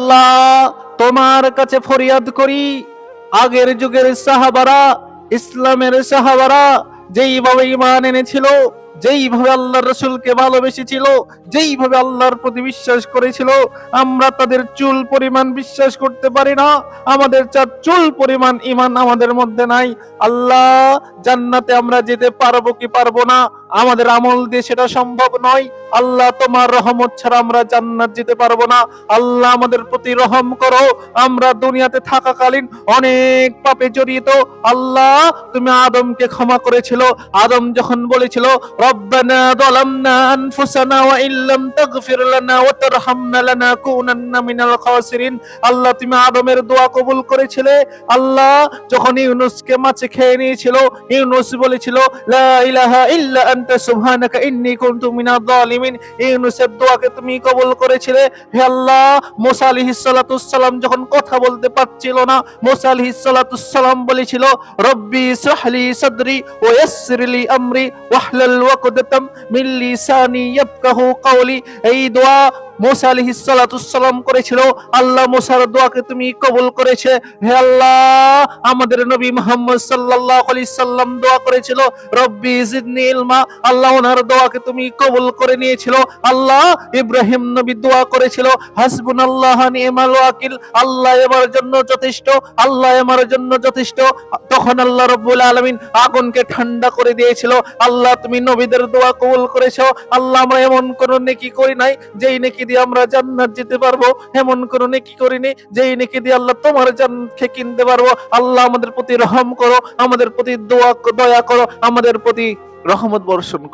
আল্লাহ তোমার কাছে ফরিয়াদ করি, আগের যুগের সাহাবারা, ইসলামের সাহাবারা যেইভাবে ঈমান এনেছিল, যেইভাবে আল্লাহর রাসূলকে ভালোবেসেছিল, যেইভাবে আল্লাহর প্রতি বিশ্বাস করেছিল, আমরা তাদের চুল পরিমাণ বিশ্বাস করতে পারি না। আমাদের চুল পরিমাণ ঈমান আমাদের মধ্যে নাই। আল্লাহ, জান্নাতে আমরা যেতে পারবো কি পারবো না, আমাদের আমল দিয়ে সেটা সম্ভব নয়। আল্লাহ, তোমার রহমত ছাড়া আমরা জান্নাত যেতে পারবো না। আল্লাহ, আমাদের প্রতি রহম করো। আমরা দুনিয়াতে থাকাকালীন অনেক পাপে জড়িত। আল্লাহ, তুমি আদমকে ক্ষমা করেছিল। আদম যখন বলেছিল, রব্বানা যালামনা আনফুসানা ওয়া ইল্লাম তাগফির লানা ওয়া তারহামনা লানাকুনান্না মিনাল খাসিরিন। আল্লাহ, তুমি আদমের দোয়া কবুল করেছিলে। আল্লাহ, যখন ইউনূসকে মাছে খেয়ে নিয়েছিল, ইউনূস বলেছিল, লা ইলাহা ইল্লা আনতা সুবহানাকা ইন্নী কুনতু মিনাজ জালিমিন। ইউনূসের দোয়াকে তুমি কবুল করেছিলে। হে আল্লাহ, মুসা আলাইহিস সালাতুস সালাম যখন কথা বলতে পারছিল না, মুসা আলাইহিস সালাতুস সালাম বলেছিল, রব্বি ইশরাহলি সাদরি ওয়া ইয়াসসিরলি আমরি ওয়াহলুল উকদাতাম মিন লিসানি ইয়াফকাহু কওলি। এই দোয়া মুসা আলাইহিস সালাতুস সালাম করেছিল। আল্লাহ, মুসার দোয়াকে তুমি কবুল করেছে। হে আল্লাহ, আমাদের নবী মুহাম্মদ সাল্লাল্লাহু আলাইহি সাল্লাম দোয়া করেছিল, রব্বি জিদনি ইলমা। আল্লাহ, ওনার দোয়াকে তুমি কবুল করে নিয়েছিল। আল্লাহ, ইব্রাহিম নবী দোয়া করেছিল, হাসবুনাল্লাহু নি'মাল ওয়াকিল। আল্লাহ আমার জন্য যথেষ্ট, আল্লাহ আমার জন্য যথেষ্ট। তখন আল্লাহ রাব্বুল আলামিন আগুনকে ঠান্ডা করে দিয়েছিল। আল্লাহ, তুমি নবীদের দোয়া কবুল করেছো। আল্লাহ, আমরা এমন কোন নেকি করি নাই যেই নেকি দিয়ে আমরা জান্নাত যেতে পারবো, এমন কোন নেকি করিনি যেই নেকি দিয়ে আল্লাহ তোমার জান্নাতকে কিনতে পারবো। আল্লাহ, আমাদের প্রতি রহম করো, আমাদের প্রতি দয়া করো, আমাদের প্রতি রহমত বর্ষণ করো।